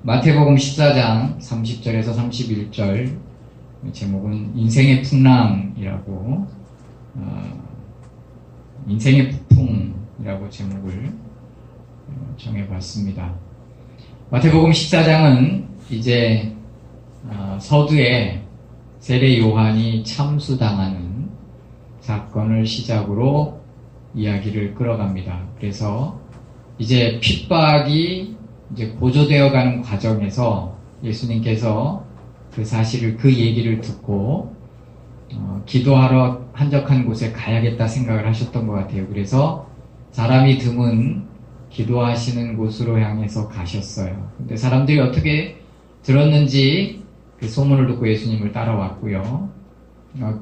마태복음 14장 30절에서 31절, 제목은 인생의 풍랑이라고, 인생의 폭풍이라고 제목을 정해봤습니다. 마태복음 14장은 이제 서두에 세례 요한이 참수당하는 사건을 시작으로 이야기를 끌어갑니다. 그래서 이제 핍박이 이제 고조되어 가는 과정에서 예수님께서 그 얘기를 듣고 기도하러 한적한 곳에 가야겠다 생각을 하셨던 것 같아요. 그래서 사람이 드문 기도하시는 곳으로 향해서 가셨어요. 근데 사람들이 어떻게 들었는지 그 소문을 듣고 예수님을 따라왔고요.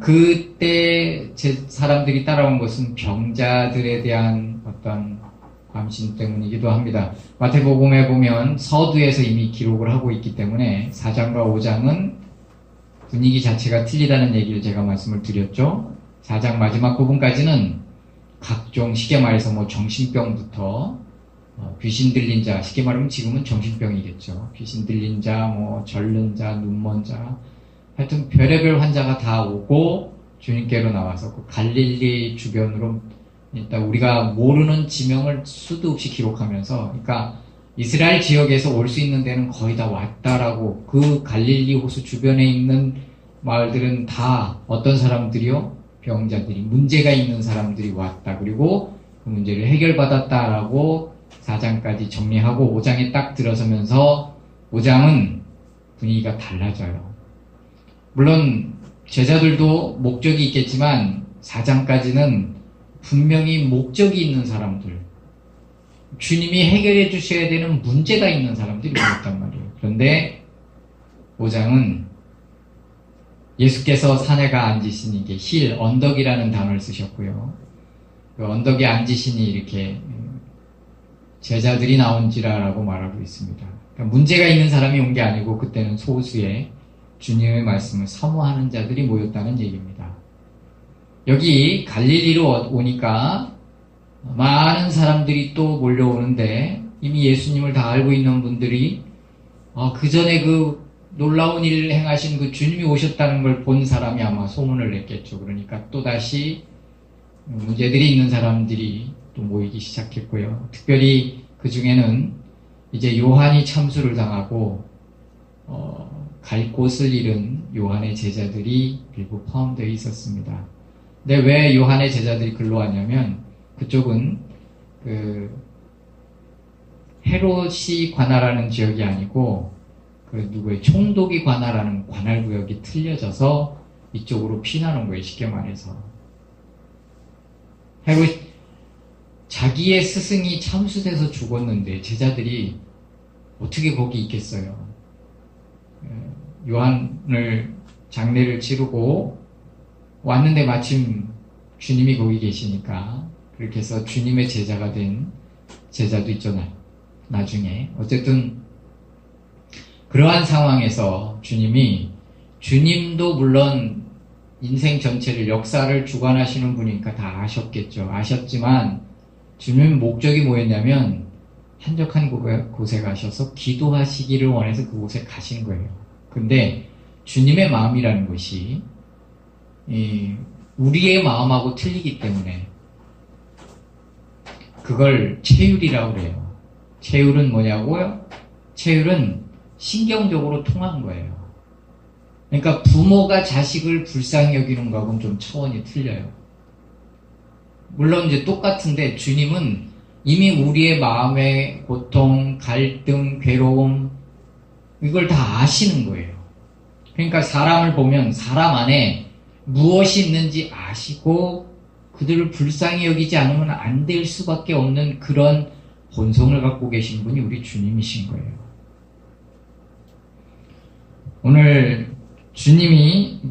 그때 사람들이 따라온 것은 병자들에 대한 어떤 관심 때문이기도 합니다. 마태복음에 보면 서두에서 이미 기록을 하고 있기 때문에 4장과 5장은 분위기 자체가 틀리다는 얘기를 제가 말씀을 드렸죠. 4장 마지막 부분까지는 각종 쉽게 말해서 정신병부터 귀신 들린 자, 쉽게 말하면 지금은 정신병이겠죠. 귀신 들린 자, 절른 자, 눈먼 자, 하여튼 별의별 환자가 다 오고 주님께로 나와서 그 갈릴리 주변으로 일단 우리가 모르는 지명을 수도 없이 기록하면서, 그러니까 이스라엘 지역에서 올 수 있는 데는 거의 다 왔다라고, 그 갈릴리 호수 주변에 있는 마을들은 다 어떤 사람들이요? 병자들이, 문제가 있는 사람들이 왔다. 그리고 그 문제를 해결받았다라고 4장까지 정리하고 5장에 딱 들어서면서 5장은 분위기가 달라져요. 물론 제자들도 목적이 있겠지만 4장까지는 분명히 목적이 있는 사람들, 주님이 해결해 주셔야 되는 문제가 있는 사람들이 모였단 말이에요. 그런데 5장은 예수께서 산에 가 앉으시니, 이게 언덕이라는 단어를 쓰셨고요. 그 언덕에 앉으시니 이렇게 제자들이 나온지라라고 말하고 있습니다. 그러니까 문제가 있는 사람이 온 게 아니고 그때는 소수의 주님의 말씀을 사모하는 자들이 모였다는 얘기입니다. 여기 갈릴리로 오니까 많은 사람들이 또 몰려오는데, 이미 예수님을 다 알고 있는 분들이 그 전에 그 놀라운 일을 행하신 그 주님이 오셨다는 걸 본 사람이 아마 소문을 냈겠죠. 그러니까 또다시 문제들이 있는 사람들이 또 모이기 시작했고요. 특별히 그 중에는 이제 요한이 참수를 당하고 갈 곳을 잃은 요한의 제자들이 일부 포함되어 있었습니다. 근데 왜 요한의 제자들이 글로 왔냐면, 그쪽은 헤롯이 관할하는 지역이 아니고 총독이 관할하는 관할구역이 틀려져서 이쪽으로 피나는 거예요. 쉽게 말해서 자기의 스승이 참수돼서 죽었는데 제자들이 어떻게 거기 있겠어요. 요한을 장례를 치르고 왔는데 마침 주님이 거기 계시니까, 그렇게 해서 주님의 제자가 된 제자도 있잖아요. 나중에 어쨌든 그러한 상황에서 주님도 물론 인생 전체를, 역사를 주관하시는 분이니까 다 아셨지만 주님 목적이 뭐였냐면 한적한 곳에 가셔서 기도하시기를 원해서 그곳에 가신 거예요. 근데 주님의 마음이라는 것이 우리의 마음하고 틀리기 때문에 그걸 체율이라고 그래요. 체율은 뭐냐고요? 체율은 신경적으로 통한 거예요. 그러니까 부모가 자식을 불쌍히 여기는 거하고는 좀 차원이 틀려요. 물론 이제 똑같은데 주님은 이미 우리의 마음의 고통, 갈등, 괴로움, 이걸 다 아시는 거예요. 그러니까 사람을 보면 사람 안에 무엇이 있는지 아시고 그들을 불쌍히 여기지 않으면 안 될 수밖에 없는 그런 본성을 갖고 계신 분이 우리 주님이신 거예요. 오늘 주님이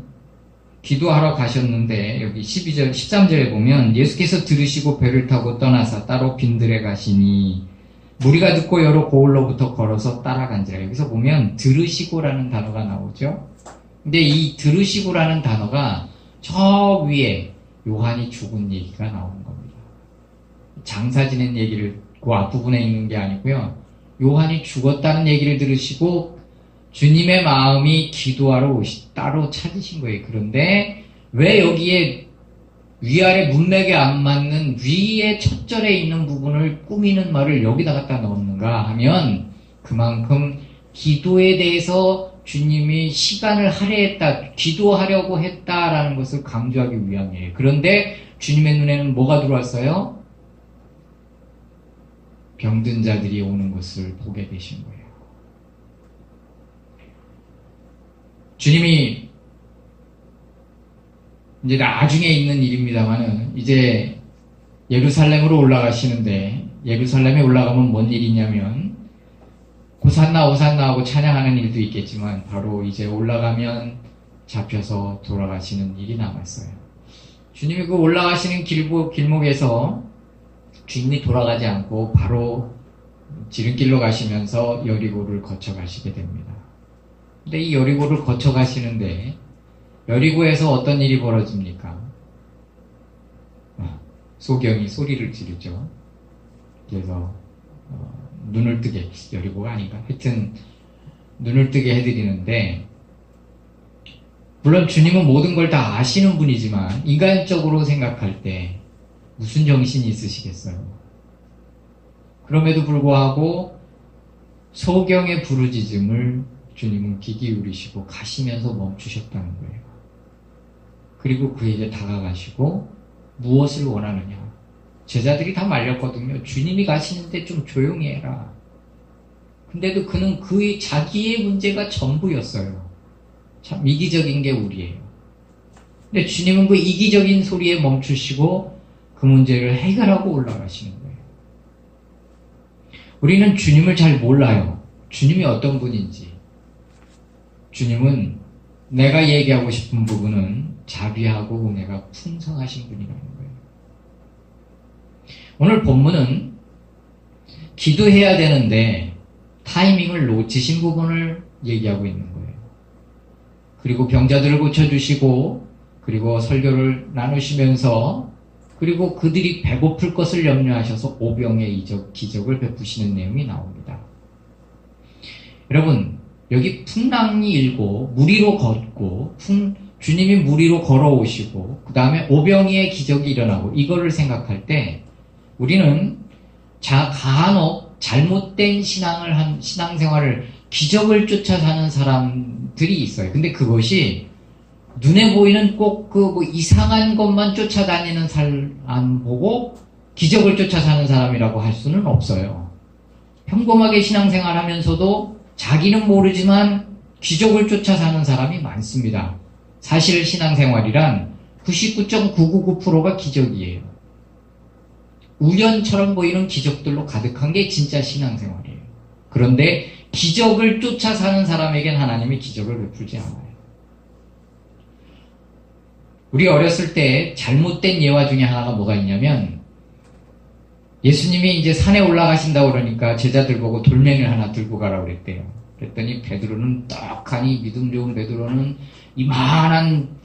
기도하러 가셨는데 여기 12절, 13절에 보면 예수께서 들으시고 배를 타고 떠나사 따로 빈들에 가시니 무리가 듣고 여러 고을로부터 걸어서 따라간지라. 여기서 보면 들으시고라는 단어가 나오죠. 근데 이 들으시고라는 단어가 저 위에 요한이 죽은 얘기가 나오는 겁니다. 장사 지낸 얘기를 그 앞부분에 있는 게 아니고요. 요한이 죽었다는 얘기를 들으시고 주님의 마음이 기도하러 따로 찾으신 거예요. 그런데 왜 여기에 위아래 문맥에 안 맞는 위에 첫 절에 있는 부분을 꾸미는 말을 여기다 갖다 넣었는가 하면 그만큼 기도에 대해서 주님이 시간을 할애했다, 기도하려고 했다라는 것을 강조하기 위함이에요. 그런데 주님의 눈에는 뭐가 들어왔어요? 병든 자들이 오는 것을 보게 되신 거예요. 주님이 이제 나중에 있는 일입니다만은 이제 예루살렘으로 올라가시는데 예루살렘에 올라가면 뭔 일이냐면 호산나 호산나 하고 찬양하는 일도 있겠지만 바로 이제 올라가면 잡혀서 돌아가시는 일이 남았어요. 주님이 그 올라가시는 길목에서 주님이 돌아가지 않고 바로 지름길로 가시면서 여리고를 거쳐 가시게 됩니다. 근데 이 여리고를 거쳐 가시는데 여리고에서 어떤 일이 벌어집니까? 소경이 소리를 지르죠. 그래서 눈을 뜨게, 여리고가 아닌가? 하여튼 눈을 뜨게 해드리는데 물론 주님은 모든 걸 다 아시는 분이지만 인간적으로 생각할 때 무슨 정신이 있으시겠어요? 그럼에도 불구하고 소경의 부르짖음을 주님은 귀 기울이시고 가시면서 멈추셨다는 거예요. 그리고 그에게 다가가시고 무엇을 원하느냐? 제자들이 다 말렸거든요. 주님이 가시는데 좀 조용히 해라. 근데도 그는 그의 자기의 문제가 전부였어요. 참 이기적인 게 우리예요. 근데 주님은 그 이기적인 소리에 멈추시고 그 문제를 해결하고 올라가시는 거예요. 우리는 주님을 잘 몰라요. 주님이 어떤 분인지. 주님은 내가 얘기하고 싶은 부분은 자비하고 은혜가 풍성하신 분이라는 거예요. 오늘 본문은 기도해야 되는데 타이밍을 놓치신 부분을 얘기하고 있는 거예요. 그리고 병자들을 고쳐주시고 그리고 설교를 나누시면서 그리고 그들이 배고플 것을 염려하셔서 오병의 기적을 베푸시는 내용이 나옵니다. 여러분 여기 풍랑이 일고 물 위로 걷고 주님이 물 위로 걸어오시고 그 다음에 오병이의 기적이 일어나고 이거를 생각할 때 우리는 간혹 잘못된 신앙생활을 기적을 쫓아 사는 사람들이 있어요. 근데 그것이 눈에 보이는 꼭 이상한 것만 쫓아다니는 사람 보고 기적을 쫓아 사는 사람이라고 할 수는 없어요. 평범하게 신앙생활 하면서도 자기는 모르지만 기적을 쫓아 사는 사람이 많습니다. 사실 신앙생활이란 99.999%가 기적이에요. 우연처럼 보이는 기적들로 가득한 게 진짜 신앙생활이에요. 그런데 기적을 쫓아 사는 사람에겐 하나님이 기적을 베풀지 않아요. 우리 어렸을 때 잘못된 예화 중에 하나가 뭐가 있냐면 예수님이 이제 산에 올라가신다고 그러니까 제자들 보고 돌멩이를 하나 들고 가라고 그랬대요. 그랬더니 베드로는 떡하니 믿음 좋은 베드로는 이만한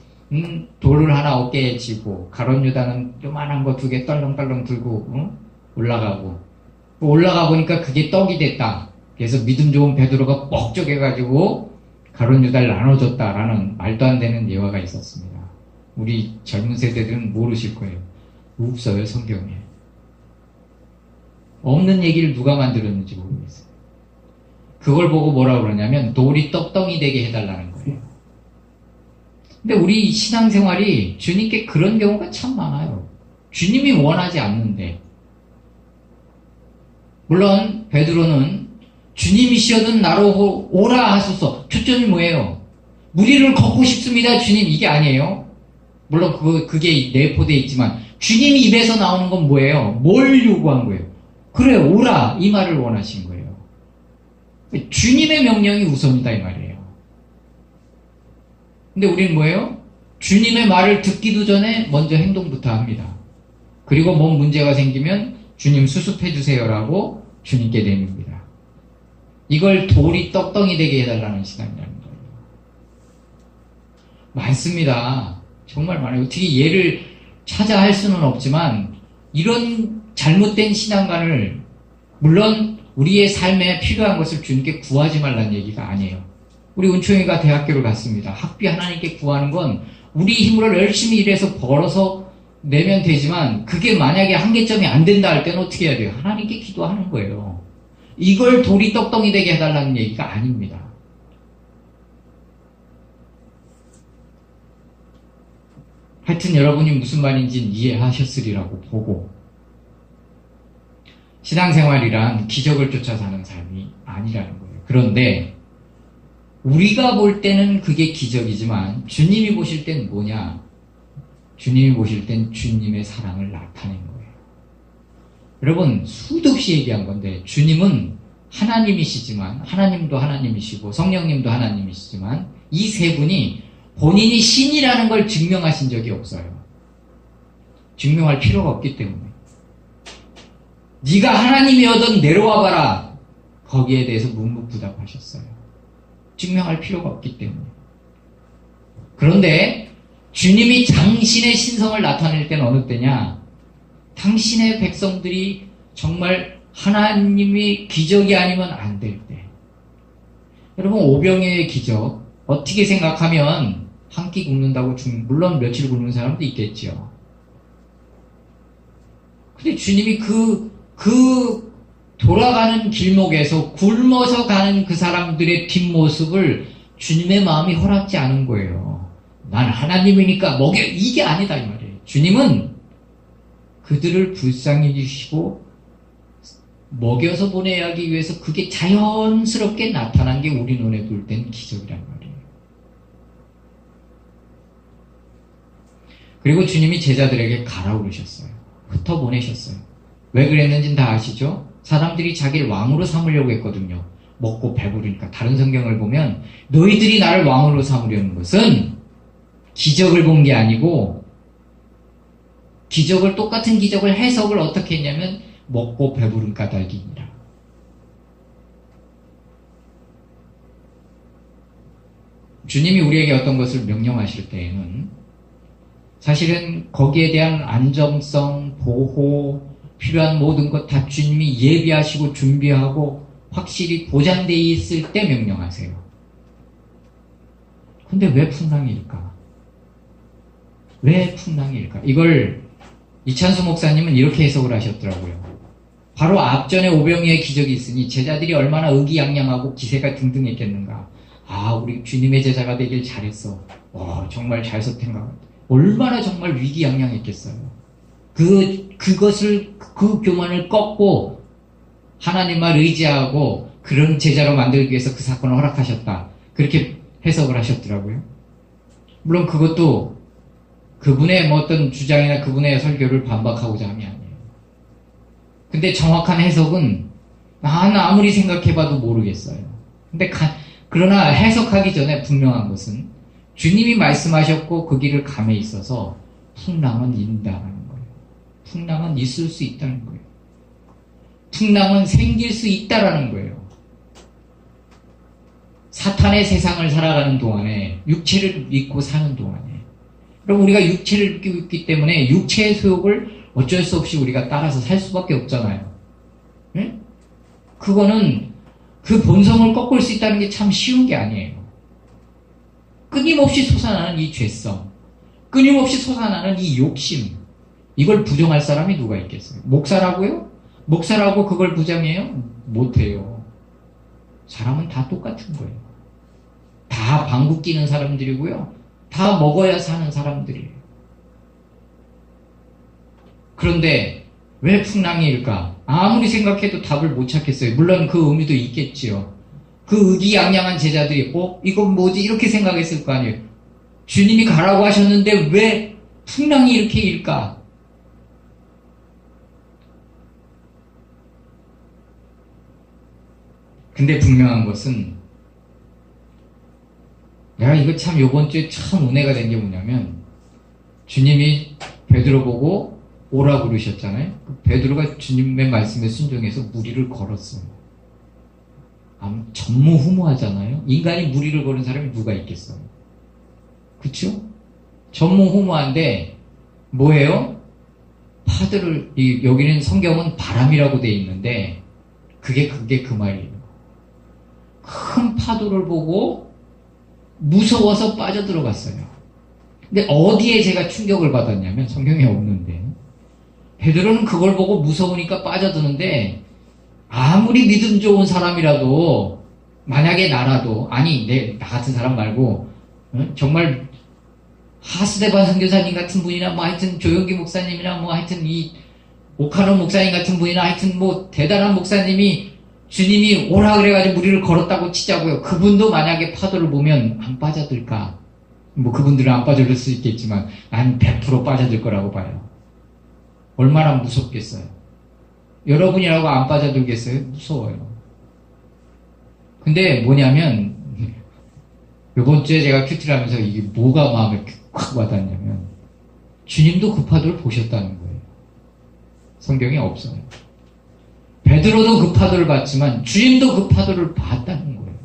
돌을 하나 어깨에 지고 가룟 유다는 요만한 거 2개 떨렁떨렁 들고 올라가고 올라가 보니까 그게 떡이 됐다. 그래서 믿음 좋은 베드로가 뻑 쪼개가지고 가룟 유다를 나눠줬다라는 말도 안 되는 예화가 있었습니다. 우리 젊은 세대들은 모르실 거예요. 없어요 성경에. 없는 얘기를 누가 만들었는지 모르겠어요. 그걸 보고 뭐라고 그러냐면 돌이 떡덩이 되게 해달라는 거예요. 근데 우리 신앙생활이 주님께 그런 경우가 참 많아요. 주님이 원하지 않는데 물론 베드로는 주님이시여든 나로 오라 하소서. 초점이 뭐예요? 무리를 걷고 싶습니다 주님 이게 아니에요. 물론 그게 내포되어 있지만 주님 입에서 나오는 건 뭐예요? 뭘 요구한 거예요? 그래 오라 이 말을 원하신 거예요. 주님의 명령이 우선이다 이 말이에요. 근데 우리는 뭐예요? 주님의 말을 듣기도 전에 먼저 행동부터 합니다. 그리고 뭔 문제가 생기면 주님 수습해 주세요라고 주님께 내밉니다. 이걸 돌이 떡덩이 되게 해달라는 신앙이라는 거예요. 많습니다. 정말 많아요. 어떻게 예를 찾아 할 수는 없지만 이런 잘못된 신앙관을 물론 우리의 삶에 필요한 것을 주님께 구하지 말라는 얘기가 아니에요. 우리 은총이가 대학교를 갔습니다. 학비 하나님께 구하는 건 우리 힘으로 열심히 일해서 벌어서 내면 되지만 그게 만약에 한계점이 안 된다 할 때는 어떻게 해야 돼요? 하나님께 기도하는 거예요. 이걸 돌이 떡덩이 되게 해달라는 얘기가 아닙니다. 하여튼 여러분이 무슨 말인지는 이해하셨으리라고 보고, 신앙생활이란 기적을 쫓아 사는 삶이 아니라는 거예요. 그런데 우리가 볼 때는 그게 기적이지만 주님이 보실 땐 뭐냐? 주님이 보실 땐 주님의 사랑을 나타낸 거예요. 여러분, 수도 없이 얘기한 건데 주님은 하나님이시지만, 하나님도 하나님이시고 성령님도 하나님이시지만 이 세 분이 본인이 신이라는 걸 증명하신 적이 없어요. 증명할 필요가 없기 때문에. 네가 하나님이어든 내려와 봐라. 거기에 대해서 묵묵부답하셨어요. 증명할 필요가 없기 때문에. 그런데 주님이 당신의 신성을 나타낼 때는 어느 때냐? 당신의 백성들이 정말 하나님이 기적이 아니면 안 될 때. 여러분, 오병이어의 기적 어떻게 생각하면 한 끼 굶는다고 물론 며칠 굶는 사람도 있겠죠. 근데 주님이 그 돌아가는 길목에서 굶어서 가는 그 사람들의 뒷모습을 주님의 마음이 허락지 않은 거예요. 난 하나님이니까 먹여, 이게 아니다 이 말이에요. 주님은 그들을 불쌍히 주시고 먹여서 보내야 하기 위해서 그게 자연스럽게 나타난 게 우리 눈에 볼 땐 기적이란 말이에요. 그리고 주님이 제자들에게 가라 그러셨어요. 흩어보내셨어요. 왜 그랬는지는 다 아시죠? 사람들이 자기를 왕으로 삼으려고 했거든요. 먹고 배부르니까. 다른 성경을 보면 너희들이 나를 왕으로 삼으려는 것은 기적을 본 게 아니고, 똑같은 기적을 해석을 어떻게 했냐면 먹고 배부른 까닭이니라. 주님이 우리에게 어떤 것을 명령하실 때에는 사실은 거기에 대한 안정성, 보호, 필요한 모든 것 다 주님이 예비하시고 준비하고 확실히 보장되어 있을 때 명령하세요. 근데 왜 풍랑일까? 왜 풍랑일까? 이걸 이찬수 목사님은 이렇게 해석을 하셨더라고요. 바로 앞전에 오병이어의 기적이 있으니 제자들이 얼마나 의기양양하고 기세가 등등했겠는가. 아, 우리 주님의 제자가 되길 잘했어. 정말 잘 선택한 얼마나 정말 위기양양했겠어요. 그것을, 그 교만을 꺾고 하나님만 의지하고 그런 제자로 만들기 위해서 그 사건을 허락하셨다. 그렇게 해석을 하셨더라고요. 물론 그것도 그분의 어떤 주장이나 그분의 설교를 반박하고자 함이 아니에요. 근데 정확한 해석은 난 아무리 생각해봐도 모르겠어요. 근데 그러나 해석하기 전에 분명한 것은 주님이 말씀하셨고 그 길을 감에 있어서 풍랑은 인다는 거예요. 풍랑은 있을 수 있다는 거예요. 풍랑은 생길 수 있다라는 거예요. 사탄의 세상을 살아가는 동안에, 육체를 믿고 사는 동안에, 그럼 우리가 육체를 믿고 있기 때문에 육체의 소욕을 어쩔 수 없이 우리가 따라서 살 수밖에 없잖아요. 네? 그거는 그 본성을 꺾을 수 있다는 게 참 쉬운 게 아니에요. 끊임없이 솟아나는 이 죄성, 끊임없이 솟아나는 이 욕심, 이걸 부정할 사람이 누가 있겠어요? 목사라고요? 목사라고 그걸 부정해요? 못해요. 사람은 다 똑같은 거예요. 다 방구 끼는 사람들이고요. 다 먹어야 사는 사람들이에요. 그런데 왜 풍랑일까? 아무리 생각해도 답을 못 찾겠어요. 물론 그 의미도 있겠지요. 그 의기양양한 제자들이 이건 뭐지? 이렇게 생각했을 거 아니에요. 주님이 가라고 하셨는데 왜 풍랑이 이렇게 일까? 근데 분명한 것은, 내가 이거 참 요번 주에 참 은혜가 된 게 뭐냐면, 주님이 베드로 보고 오라고 그러셨잖아요. 베드로가 주님의 말씀에 순종해서 무리를 걸었어요. 전무후무하잖아요. 인간이 무리를 걸은 사람이 누가 있겠어요? 그쵸? 전무후무한데 뭐예요? 여기는 성경은 바람이라고 돼 있는데 그게 그 말이에요. 큰 파도를 보고 무서워서 빠져들어갔어요. 근데 어디에 제가 충격을 받았냐면 성경에 없는데 베드로는 그걸 보고 무서우니까 빠져드는데 아무리 믿음 좋은 사람이라도 만약에 나라도 아니 나 같은 사람 말고 정말 하스데반 선교사님 같은 분이나 뭐 하여튼 조용기 목사님이나 뭐 하여튼 이 오카노 목사님 같은 분이나 하여튼 뭐 대단한 목사님이 주님이 오라 그래가지고 우리를 걸었다고 치자고요. 그분도 만약에 파도를 보면 안 빠져들까? 뭐 그분들은 안 빠져들 수 있겠지만 난 100% 빠져들 거라고 봐요. 얼마나 무섭겠어요. 여러분이라고 안 빠져들겠어요? 무서워요. 근데 뭐냐면 이번 주에 제가 큐티를 하면서 이게 뭐가 마음에 확 와닿냐면 주님도 그 파도를 보셨다는 거예요. 성경에 없어요. 베드로도 그 파도를 봤지만 주님도 그 파도를 봤다는 거예요.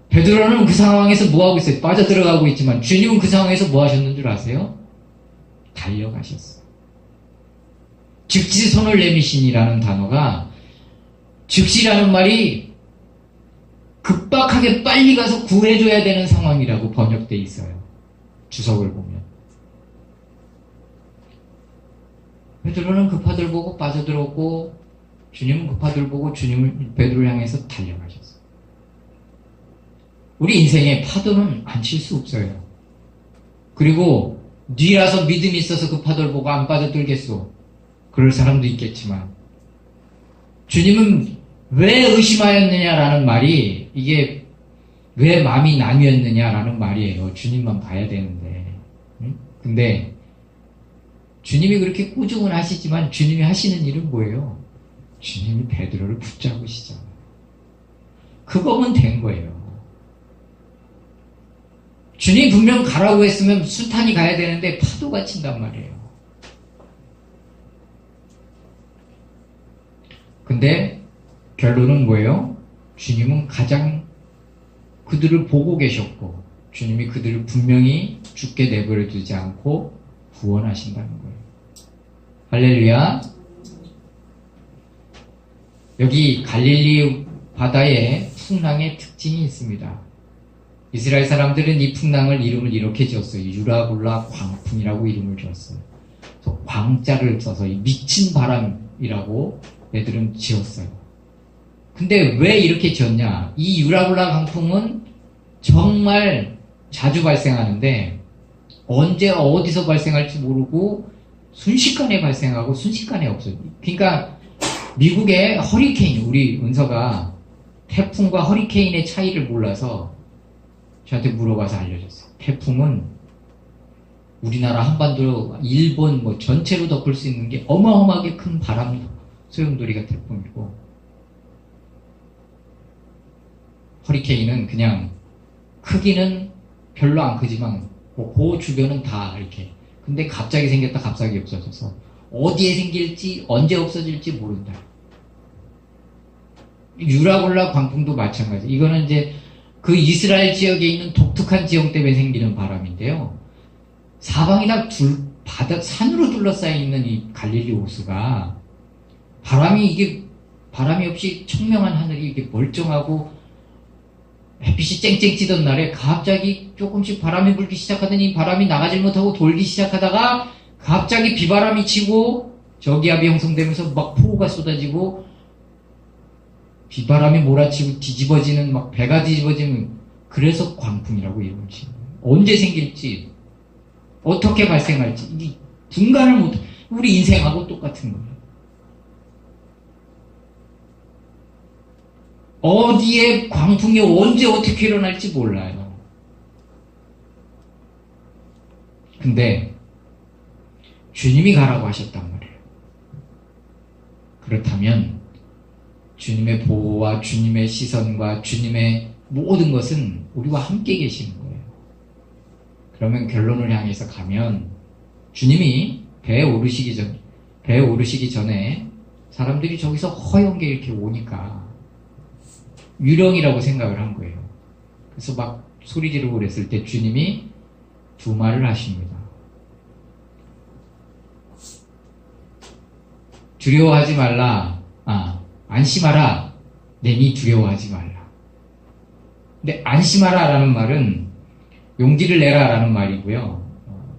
베드로는 그 상황에서 뭐 하고 있어요? 빠져들어가고 있지만 주님은 그 상황에서 뭐 하셨는 줄 아세요? 달려가셨어요. 즉시 손을 내미신이라는 단어가 즉시라는 말이 급박하게 빨리 가서 구해줘야 되는 상황이라고 번역되어 있어요. 주석을 보면. 베드로는 그 파도를 보고 빠져들었고 주님은 그 파도를 보고 베드로를 향해서 달려가셨어요. 우리 인생에 파도는 안 칠 수 없어요. 그리고 뒤라서 믿음이 있어서 그 파도를 보고 안 빠져들겠소. 그럴 사람도 있겠지만 주님은 왜 의심하였느냐라는 말이 이게 왜 마음이 나뉘었느냐라는 말이에요. 주님만 봐야 되는데. 근데 주님이 그렇게 꾸중을 하시지만 주님이 하시는 일은 뭐예요? 주님이 베드로를 붙잡으시잖아요. 그거면 된 거예요. 주님이 분명 가라고 했으면 순탄히 가야 되는데 파도가 친단 말이에요. 근데 결론은 뭐예요? 주님은 가장 그들을 보고 계셨고 주님이 그들을 분명히 죽게 내버려 두지 않고 구원하신다는 거예요. 할렐루야. 여기 갈릴리 바다에 풍랑의 특징이 있습니다. 이스라엘 사람들은 이 풍랑을 이름을 이렇게 지었어요. 유라굴라 광풍이라고 이름을 지었어요. 그래서 광자를 써서 미친 바람이라고 애들은 지었어요. 근데 왜 이렇게 지었냐? 이 유라굴라 광풍은 정말 자주 발생하는데 언제 어디서 발생할지 모르고 순식간에 발생하고 순식간에 없어요. 그러니까 미국의 허리케인, 우리 은서가 태풍과 허리케인의 차이를 몰라서 저한테 물어봐서 알려줬어요. 태풍은 우리나라 한반도, 일본 뭐 전체로 덮을 수 있는 게 어마어마하게 큰 바람 소용돌이가 태풍이고 허리케인은 그냥 크기는 별로 안 크지만 그 주변은 다 이렇게. 근데 갑자기 생겼다 갑자기 없어져서 어디에 생길지 언제 없어질지 모른다. 유라굴라 광풍도 마찬가지. 이거는 이제 그 이스라엘 지역에 있는 독특한 지형 때문에 생기는 바람인데요. 사방이 다 바다 산으로 둘러싸여 있는 이 갈릴리 호수가 바람이 없이 청명한 하늘이 이렇게 멀쩡하고 햇빛이 쨍쨍 찌던 날에 갑자기 조금씩 바람이 불기 시작하더니 바람이 나가질 못하고 돌기 시작하다가 갑자기 비바람이 치고 저기압이 형성되면서 막 폭우가 쏟아지고 비바람이 몰아치고 뒤집어지는 막 배가 뒤집어지는 그래서 광풍이라고 이름을 지은 거예요. 언제 생길지 어떻게 발생할지 이게 분간을 못. 우리 인생하고 똑같은 거예요. 어디에 광풍이 언제 어떻게 일어날지 몰라요. 근데 주님이 가라고 하셨단 말이에요. 그렇다면 주님의 보호와 주님의 시선과 주님의 모든 것은 우리와 함께 계시는 거예요. 그러면 결론을 향해서 가면 주님이 배에 오르시기 전에 사람들이 저기서 허영게 이렇게 오니까 유령이라고 생각을 한 거예요. 그래서 막 소리 지르고 그랬을 때 주님이 두 말을 하십니다. 두려워하지 말라. 안심하라. 내니 두려워하지 말라. 근데 안심하라 라는 말은 용기를 내라 라는 말이고요.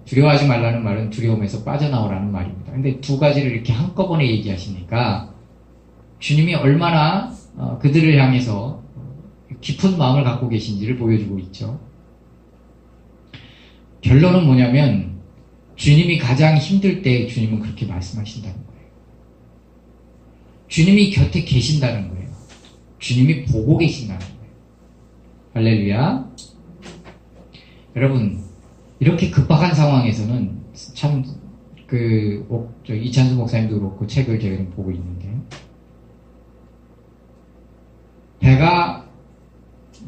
두려워하지 말라는 말은 두려움에서 빠져나오라는 말입니다. 근데 두 가지를 이렇게 한꺼번에 얘기하시니까 주님이 얼마나 그들을 향해서 깊은 마음을 갖고 계신지를 보여주고 있죠. 결론은 뭐냐면 주님이 가장 힘들 때 주님은 그렇게 말씀하신다는 거예요. 주님이 곁에 계신다는 거예요. 주님이 보고 계신다는 거예요. 할렐루야. 여러분, 이렇게 급박한 상황에서는 참 이찬수 목사님도 그렇고 책을 제가 보고 있는데, 배가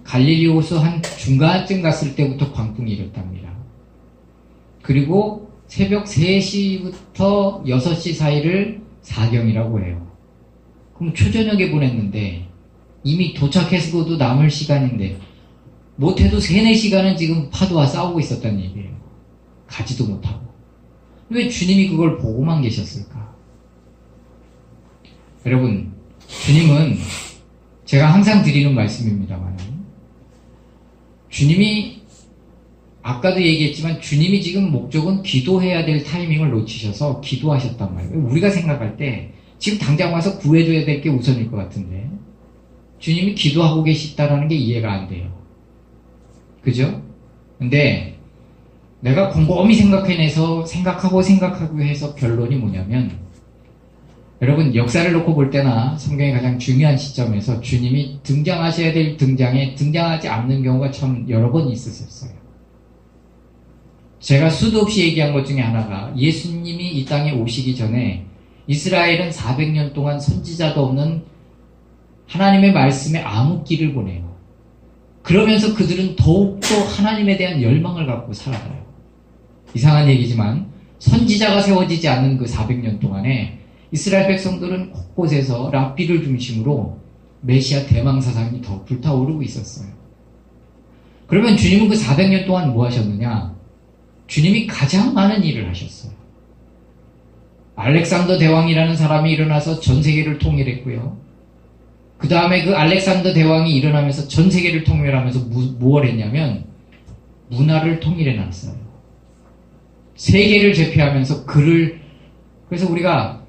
갈릴리 호수 한 중간쯤 갔을 때부터 광풍이 일었답니다. 그리고 새벽 3시부터 6시 사이를 사경이라고 해요. 그럼 초저녁에 보냈는데 이미 도착해서도 남을 시간인데 못해도 3-4시간은 지금 파도와 싸우고 있었다는 얘기예요. 가지도 못하고. 왜 주님이 그걸 보고만 계셨을까? 여러분, 주님은 제가 항상 드리는 말씀입니다만, 주님이 아까도 얘기했지만 주님이 지금 목적은 기도해야 될 타이밍을 놓치셔서 기도하셨단 말이에요. 우리가 생각할 때 지금 당장 와서 구해줘야 될 게 우선일 것 같은데 주님이 기도하고 계시다라는 게 이해가 안 돼요. 그죠? 근데 내가 곰곰이 생각하고 해서 결론이 뭐냐면, 여러분, 역사를 놓고 볼 때나 성경의 가장 중요한 시점에서 주님이 등장하셔야 될 등장에 등장하지 않는 경우가 참 여러 번 있었어요. 제가 수도 없이 얘기한 것 중에 하나가, 예수님이 이 땅에 오시기 전에 이스라엘은 400년 동안 선지자도 없는 하나님의 말씀에 암흑기를 보내요. 그러면서 그들은 더욱더 하나님에 대한 열망을 갖고 살아가요. 이상한 얘기지만 선지자가 세워지지 않는 그 400년 동안에 이스라엘 백성들은 곳곳에서 랍비를 중심으로 메시아 대망 사상이 더 불타오르고 있었어요. 그러면 주님은 그 400년 동안 뭐 하셨느냐? 주님이 가장 많은 일을 하셨어요. 알렉산더 대왕이라는 사람이 일어나서 전 세계를 통일했고요. 그 다음에 그 알렉산더 대왕이 일어나면서 전 세계를 통일하면서 무엇을 했냐면 문화를 통일해놨어요. 세계를 제패하면서 그래서 우리가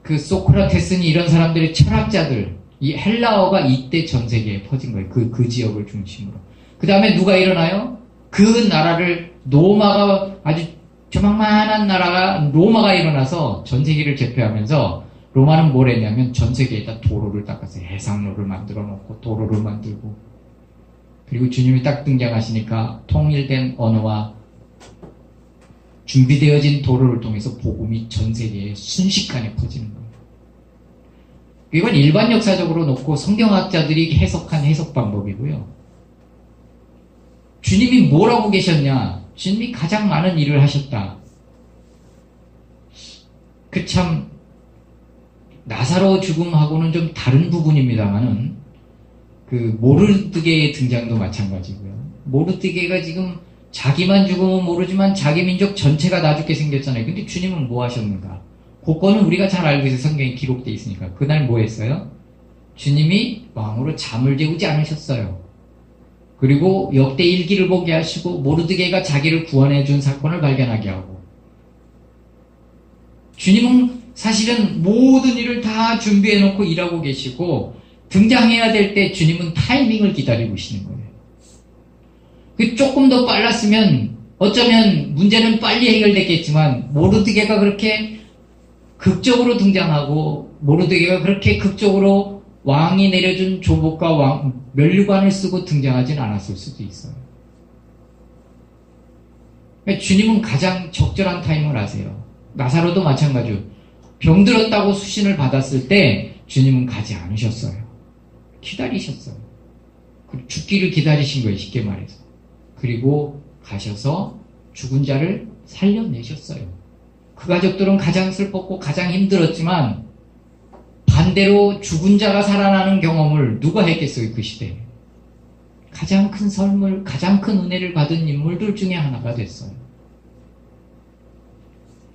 그 소크라테스니 이런 사람들의 철학자들, 이 헬라어가 이때 전 세계에 퍼진 거예요. 그 지역을 중심으로. 그 다음에 누가 일어나요? 그 나라를 로마가 아주 조망만한 나라가 로마가 일어나서 전 세계를 제패하면서 로마는 뭘 했냐면 전 세계에다 도로를 닦았어요. 해상로를 만들어 놓고 도로를 만들고, 그리고 주님이 딱 등장하시니까 통일된 언어와 준비되어진 도로를 통해서 복음이 전 세계에 순식간에 퍼지는 거예요. 이건 일반 역사적으로 놓고 성경학자들이 해석한 해석 방법이고요. 주님이 뭘 하고 계셨냐? 주님이 가장 많은 일을 하셨다. 참 나사로 죽음하고는 좀 다른 부분입니다만은 그 모르드게의 등장도 마찬가지고요. 모르드게가 지금 자기만 죽으면 모르지만 자기 민족 전체가 다 죽게 생겼잖아요. 근데 주님은 뭐 하셨는가? 그거는 우리가 잘 알고 있어요. 성경에 기록되어 있으니까. 그날 뭐 했어요? 주님이 왕으로 잠을 재우지 않으셨어요. 그리고 역대 일기를 보게 하시고 모르드게가 자기를 구원해 준 사건을 발견하게 하고, 주님은 사실은 모든 일을 다 준비해 놓고 일하고 계시고 등장해야 될 때 주님은 타이밍을 기다리고 계시는 거예요. 조금 더 빨랐으면 어쩌면 문제는 빨리 해결됐겠지만, 모르드게가 그렇게 극적으로 등장하고 모르드게가 그렇게 극적으로 왕이 내려준 조복과 면류관을 쓰고 등장하진 않았을 수도 있어요. 주님은 가장 적절한 타임을 아세요. 나사로도 마찬가지로 병들었다고 수신을 받았을 때 주님은 가지 않으셨어요. 기다리셨어요. 죽기를 기다리신 거예요, 쉽게 말해서. 그리고 가셔서 죽은 자를 살려내셨어요. 그 가족들은 가장 슬펐고 가장 힘들었지만 반대로 죽은 자가 살아나는 경험을 누가 했겠어요, 그 시대에. 가장 큰 선물, 가장 큰 은혜를 받은 인물들 중에 하나가 됐어요.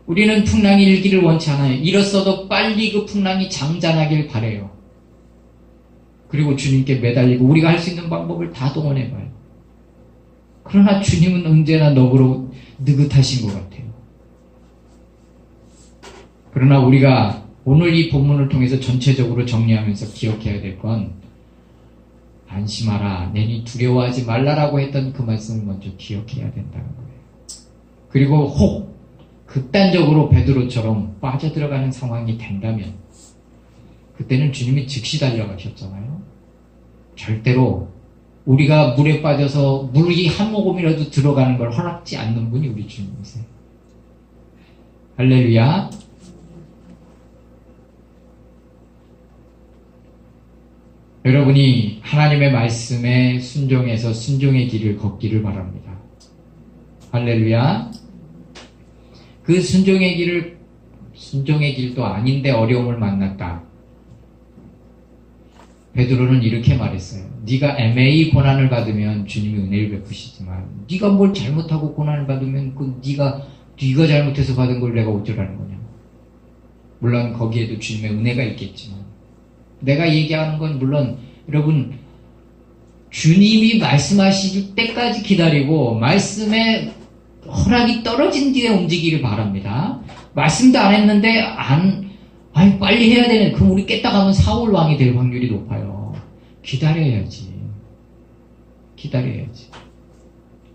우리는 풍랑이 일기를 원치 않아요. 이렇어도 빨리 그 풍랑이 장잔하길 바라요. 그리고 주님께 매달리고 우리가 할 수 있는 방법을 다 동원해봐요. 그러나 주님은 언제나 너그러 느긋하신 것 같아요. 그러나 우리가 오늘 이 본문을 통해서 전체적으로 정리하면서 기억해야 될 건 안심하라, 내니 두려워하지 말라라고 했던 그 말씀을 먼저 기억해야 된다는 거예요. 그리고 혹 극단적으로 베드로처럼 빠져들어가는 상황이 된다면 그때는 주님이 즉시 달려가셨잖아요. 절대로 우리가 물에 빠져서 물이 한 모금이라도 들어가는 걸 허락지 않는 분이 우리 주님이세요. 할렐루야. 여러분이 하나님의 말씀에 순종해서 순종의 길을 걷기를 바랍니다. 할렐루야. 그 순종의 길도 아닌데 어려움을 만났다. 베드로는 이렇게 말했어요. 네가 애매히 고난을 받으면 주님이 은혜를 베푸시지만 네가 뭘 잘못하고 고난을 받으면 그 네가 잘못해서 받은 걸 내가 어쩌라는 거냐. 물론 거기에도 주님의 은혜가 있겠지만 내가 얘기하는 건 물론 여러분 주님이 말씀하실 때까지 기다리고 말씀에 허락이 떨어진 뒤에 움직이길 바랍니다. 말씀도 안 했는데 빨리 해야 되는, 그럼 우리 깼다 가면 사울 왕이 될 확률이 높아요. 기다려야지.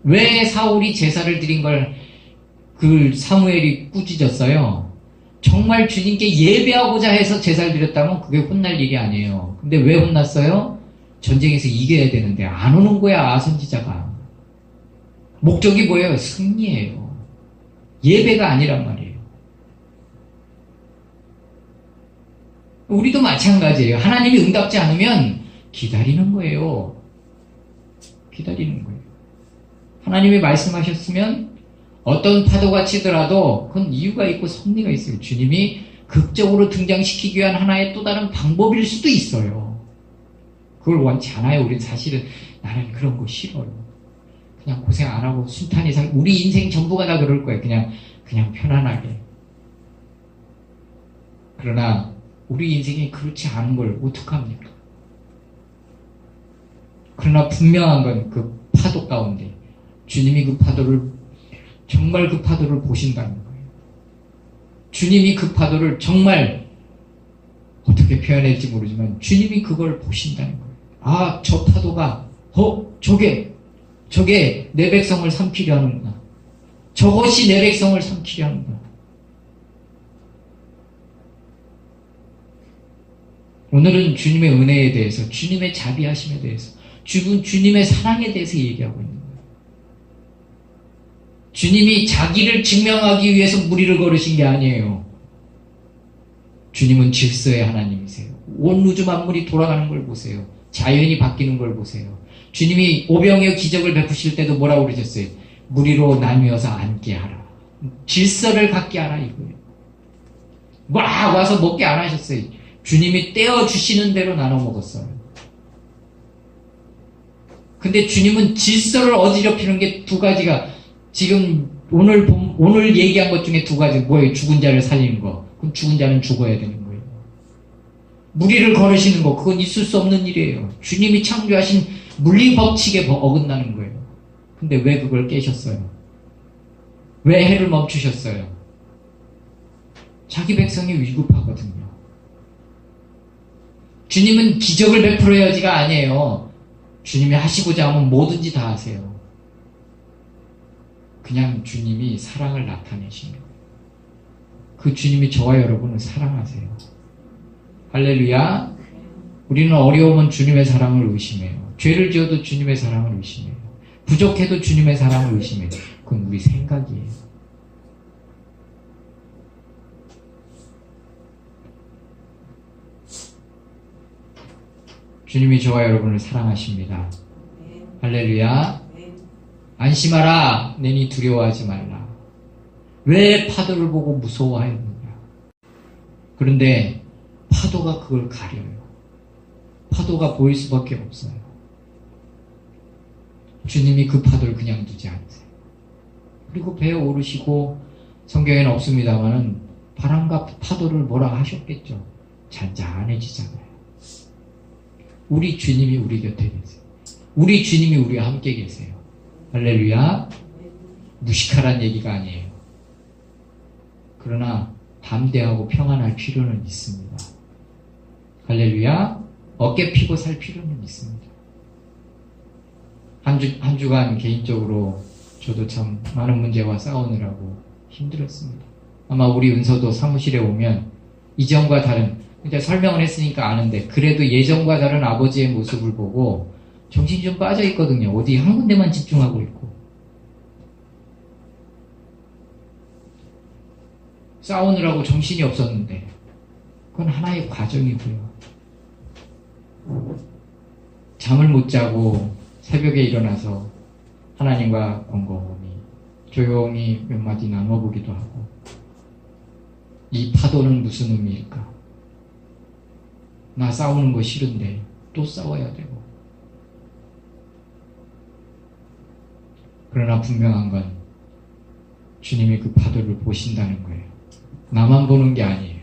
왜 사울이 제사를 드린 걸 그 사무엘이 꾸짖었어요? 정말 주님께 예배하고자 해서 제사를 드렸다면 그게 혼날 일이 아니에요. 근데 왜 혼났어요? 전쟁에서 이겨야 되는데 안 오는 거야, 선지자가. 목적이 뭐예요? 승리예요. 예배가 아니란 말이에요. 우리도 마찬가지예요. 하나님이 응답지 않으면 기다리는 거예요. 하나님이 말씀하셨으면 어떤 파도가 치더라도 그건 이유가 있고 섭리가 있어요. 주님이 극적으로 등장시키기 위한 하나의 또 다른 방법일 수도 있어요. 그걸 원치 않아요. 우린 사실은 나는 그런 거 싫어요. 그냥 고생 안 하고 순탄히 우리 인생 전부가 다 그럴 거예요. 그냥 편안하게. 그러나 우리 인생이 그렇지 않은 걸 어떡합니까? 그러나 분명한 건 그 파도 가운데 주님이 정말 그 파도를 보신다는 거예요. 주님이 그 파도를 정말 어떻게 표현해야 할지 모르지만 주님이 그걸 보신다는 거예요. 저 파도가 저게 내 백성을 삼키려 하는구나. 저것이 내 백성을 삼키려 하는구나. 오늘은 주님의 은혜에 대해서, 주님의 자비하심에 대해서, 주님의 사랑에 대해서 얘기하고 있는 거예요. 주님이 자기를 증명하기 위해서 무리를 걸으신 게 아니에요. 주님은 질서의 하나님이세요. 온 우주 만물이 돌아가는 걸 보세요. 자연이 바뀌는 걸 보세요. 주님이 오병이어 기적을 베푸실 때도 뭐라고 그러셨어요? 무리로 나뉘어서 앉게 하라. 질서를 갖게 하라 이거예요. 와서 먹게 안 하셨어요. 주님이 떼어주시는 대로 나눠 먹었어요. 근데 주님은 질서를 어지럽히는 게 두 가지가, 지금 오늘 얘기한 것 중에 두 가지 뭐예요? 죽은 자를 살리는 거. 그럼 죽은 자는 죽어야 되는 거예요. 무리를 걸으시는 거, 그건 있을 수 없는 일이에요. 주님이 창조하신 물리 법칙에 어긋나는 거예요. 근데 왜 그걸 깨셨어요? 왜 해를 멈추셨어요? 자기 백성이 위급하거든요. 주님은 기적을 베풀어야지가 아니에요. 주님이 하시고자 하면 뭐든지 다 하세요. 그냥 주님이 사랑을 나타내시는 거예요. 그 주님이 저와 여러분을 사랑하세요. 할렐루야. 우리는 어려우면 주님의 사랑을 의심해요. 죄를 지어도 주님의 사랑을 의심해요. 부족해도 주님의 사랑을 의심해요. 그건 우리 생각이에요. 주님이 저와 여러분을 사랑하십니다. 할렐루야. 안심하라. 내니 두려워하지 말라. 왜 파도를 보고 무서워하였느냐. 그런데 파도가 그걸 가려요. 파도가 보일 수밖에 없어요. 주님이 그 파도를 그냥 두지 않으세요. 그리고 배에 오르시고 성경에는 없습니다만은 바람과 파도를 뭐라 하셨겠죠. 잔잔해지잖아요. 우리 주님이 우리 곁에 계세요. 우리 주님이 우리와 함께 계세요. 할렐루야. 무식하란 얘기가 아니에요. 그러나 담대하고 평안할 필요는 있습니다. 할렐루야. 어깨 피고 살 필요는 있습니다. 한 주간 개인적으로 저도 참 많은 문제와 싸우느라고 힘들었습니다. 아마 우리 은서도 사무실에 오면 이전과 다른, 이제 설명을 했으니까 아는데 그래도 예전과 다른 아버지의 모습을 보고 정신이 좀 빠져 있거든요. 어디 한 군데만 집중하고 있고. 싸우느라고 정신이 없었는데 그건 하나의 과정이고요. 잠을 못 자고 새벽에 일어나서 하나님과 곰곰이 조용히 몇 마디 나눠보기도 하고, 이 파도는 무슨 의미일까? 나 싸우는 거 싫은데 또 싸워야 되고. 그러나 분명한 건 주님이 그 파도를 보신다는 거예요. 나만 보는 게 아니에요.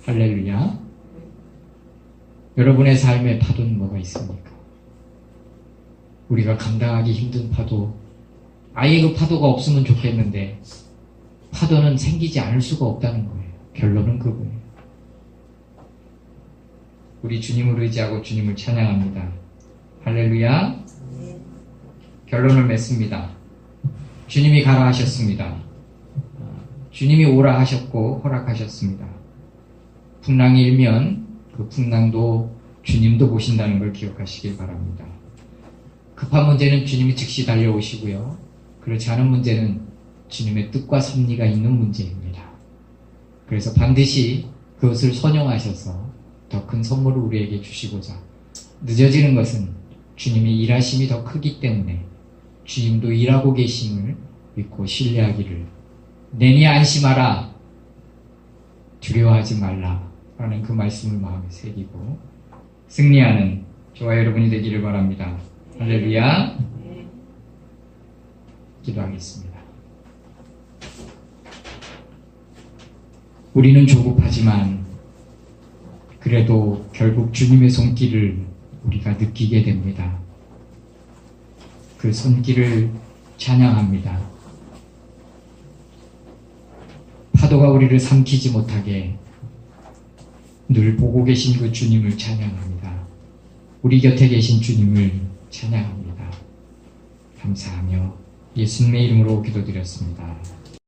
할렐루야. 여러분의 삶의 파도는 뭐가 있습니까? 우리가 감당하기 힘든 파도, 아예 그 파도가 없으면 좋겠는데 파도는 생기지 않을 수가 없다는 거예요. 결론은 그거예요. 우리 주님을 의지하고 주님을 찬양합니다. 할렐루야. 결론을 맺습니다. 주님이 가라 하셨습니다. 주님이 오라 하셨고 허락하셨습니다. 풍랑이 일면 그 풍랑도 주님도 보신다는 걸 기억하시길 바랍니다. 급한 문제는 주님이 즉시 달려오시고요. 그렇지 않은 문제는 주님의 뜻과 섭리가 있는 문제입니다. 그래서 반드시 그것을 선용하셔서 더 큰 선물을 우리에게 주시고자, 늦어지는 것은 주님의 일하심이 더 크기 때문에 주님도 일하고 계심을 믿고 신뢰하기를, 내니 안심하라, 두려워하지 말라 라는 그 말씀을 마음에 새기고 승리하는 저와 여러분이 되기를 바랍니다. 할렐루야. 기도하겠습니다. 우리는 조급하지만 그래도 결국 주님의 손길을 우리가 느끼게 됩니다. 그 손길을 찬양합니다. 파도가 우리를 삼키지 못하게 늘 보고 계신 그 주님을 찬양합니다. 우리 곁에 계신 주님을 찬양합니다. 감사하며 예수님의 이름으로 기도드렸습니다.